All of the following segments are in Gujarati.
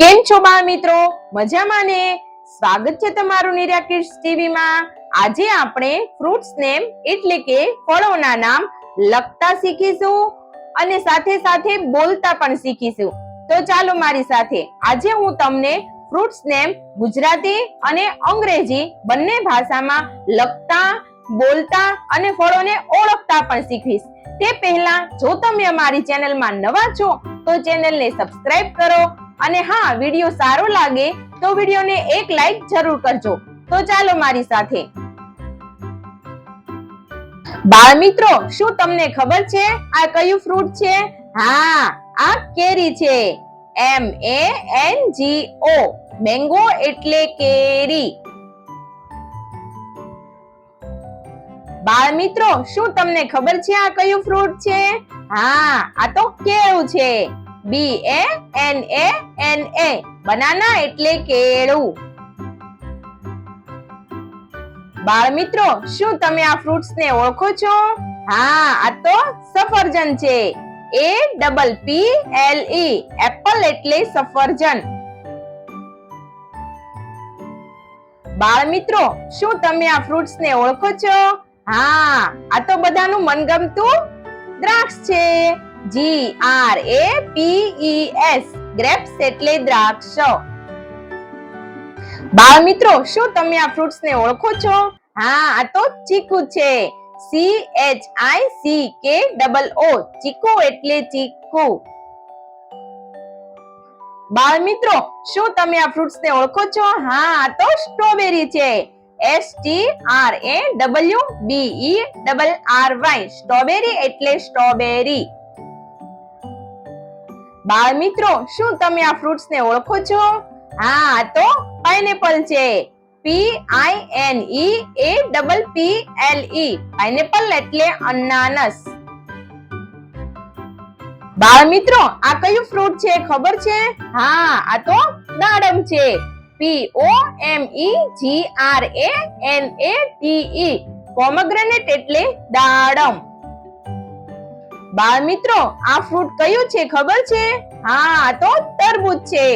કેમ છો બાળ મિત્રો? મજામાં ને? સ્વાગત છે તમારું નિર્યા કિડ્સ ટીવી માં. આજે આપણે ફ્રૂટ્સ નેમ એટલે કે ફળોના નામ લખતા શીખીશું અને સાથે સાથે બોલતા પણ શીખીશું. તો ચાલો મારી સાથે આજે હું તમને ફ્રૂટ્સ નેમ ગુજરાતી અને અંગ્રેજી બંને ભાષામાં લખતા, બોલતા અને ફળોને ઓળખતા પણ શીખવીશ. તે પહેલા જો તમે અમારી ચેનલમાં નવા છો તો ચેનલને સબસ્ક્રાઇબ કરો અને હા, વિડિયો સારો લાગે તો વિડિયોને એક લાઈક જરૂર કરજો. તો ચાલો મારી સાથે. બાળ મિત્રો, શું તમને ખબર છે આ કયું ફ્રૂટ છે? હા, આ કેરી છે. MANGO, મેંગો એટલે કેરી. બાળ મિત્રો, શું તમને ખબર છે આ કયું ફ્રૂટ છે? હા, આ તો કેળું છે. BANANA, બનાના એટલે કેળું. બાળ મિત્રો, શું તમે આ ફ્રૂટ્સ ને ઓળખો છો? હા, આ તો સફરજન છે. APPLE, એપલ એટલે સફરજન. બાળ મિત્રો, શું તમે આ ફ્રૂટ્સ ને ઓળખો છો? હા, આ તો બધાનું મનગમતું દ્રાક્ષ છે. GRAPES, ગ્રેપ્સ એટલે દ્રાક્ષ. બાળ મિત્રો, શું તમે આ ફ્રૂટ્સ ને ઓળખો છો? હા, આ તો ચીકુ છે. CHICKOO, ચીકુ એટલે ચીકુ. બાળ મિત્રો, શું તમે આ ફ્રૂટ્સ ને ઓળખો છો? હા, આ તો સ્ટ્રોબેરી છે. STRAWBERRY, સ્ટ્રોબેરી એટલે સ્ટ્રોબેરી. બાળ મિત્રો, શું તમે આ ફ્રૂટ્સ ને ઓળખો છો? હા, આ તો પાઇનેપલ છે. PINEAPPLE, પાઇનેપલ એટલે અનાનસ. બાળ મિત્રો, આ કયું ફ્રૂટ છે ખબર છે? હા, આ તો દાડમ છે. POMEGRANATE, પોમેગ્રેનેટ એટલે દાડમ. બાળ મિત્રો, આ ફ્રૂટ કયું છે ખબર છે? હા, આ તો તરબૂચ છે.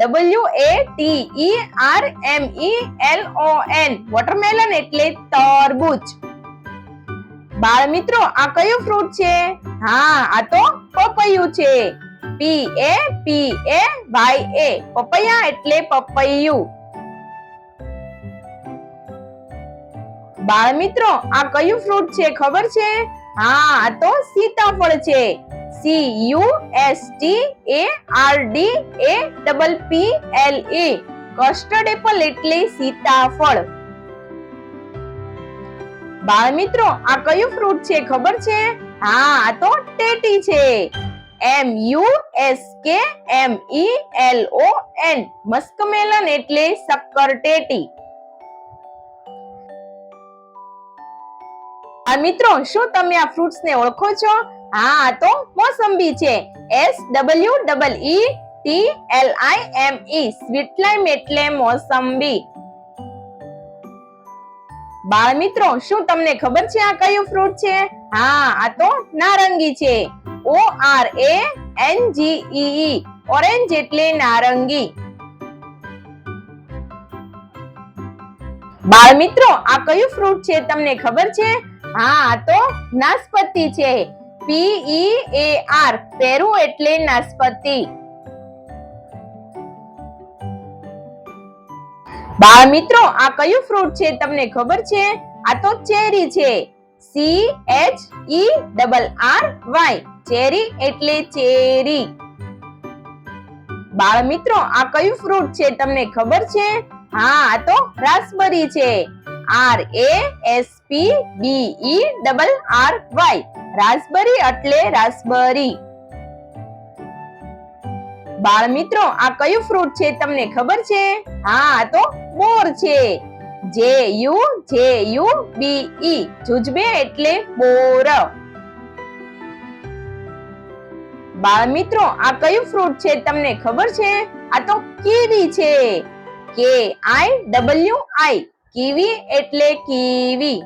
WATERMELON, વોટરમેલન એટલે તરબૂચ. બાળ મિત્રો, આ કયું ફ્રૂટ છે? હા, આ તો પપૈયું છે. PAPAYA, પપૈયા એટલે પપૈયું. બાળ મિત્રો, આ કયું ફ્રૂટ છે ખબર છે? હા, આ તો સીતાફળ છે. CUSTARDAPPLE, કસ્ટર્ડ એપલ એટલે સીતાફળ. બાળ મિત્રો, આ કયું ફ્રૂટ છે ખબર છે? હા, આ તો ટેટી છે. MUSKMELON, મસ્કમેલન એટલે શક્કરટેટી. આ મિત્રો, શું તમે આ ફ્રૂટ્સ ને ઓળખો છો? હા, આ તો મોસંબી છે. SWEETLIME, સ્વીટ લાઈમ એટલે મોસંબી. બાળ મિત્રો, શું તમને ખબર છે આ કયું ફ્રૂટ છે? હા, આ તો નારંગી છે. ORANGEE, ઓરેન્જ એટલે નારંગી. બાળ મિત્રો, આ કયું ફ્રૂટ છે તમને ખબર છે? હા, આ તો નાશપતિ છે. PEAR, પેરુ એટલે નાશપતિ. બાળ મિત્રો, આ કયું ફ્રૂટ છે તમને ખબર છે? આ તો ચેરી છે. CHERRY, ચેરી એટલે ચેરી. બાળ મિત્રો, આ કયું ફ્રૂટ છે તમને ખબર છે? હા, આ તો રાસબરી છે. RASPBERRY, રાસબરી એટલે રાસબરી. બાળ મિત્રો, આ કયું ફ્રૂટ છે તમને ખબર છે? હા, આ તો બોર છે. JUJUBE, જુજબે એટલે બોર. બાળ મિત્રો, આ કયું ફ્રૂટ છે તમને ખબર છે? આ તો કીવી છે. KIWI, કીવી એટલે કીવી.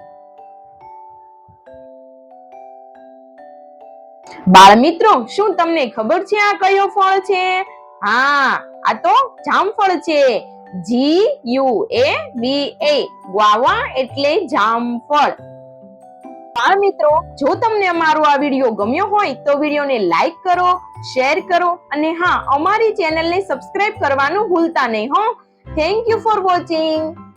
બાળ મિત્રો, શું તમને ખબર છે આ કયો ફળ છે? હા, આ તો જામફળ છે. GUAVA, ગ્વાવા એટલે જામફળ. બાળ મિત્રો, જો તમને અમારો આ વિડીયો ગમ્યો હોય તો વિડીયોને લાઈક કરો, શેર કરો અને હા, અમારી ચેનલને સબસ્ક્રાઇબ કરવાનું ભૂલતા નહીં હો. Thank you for watching.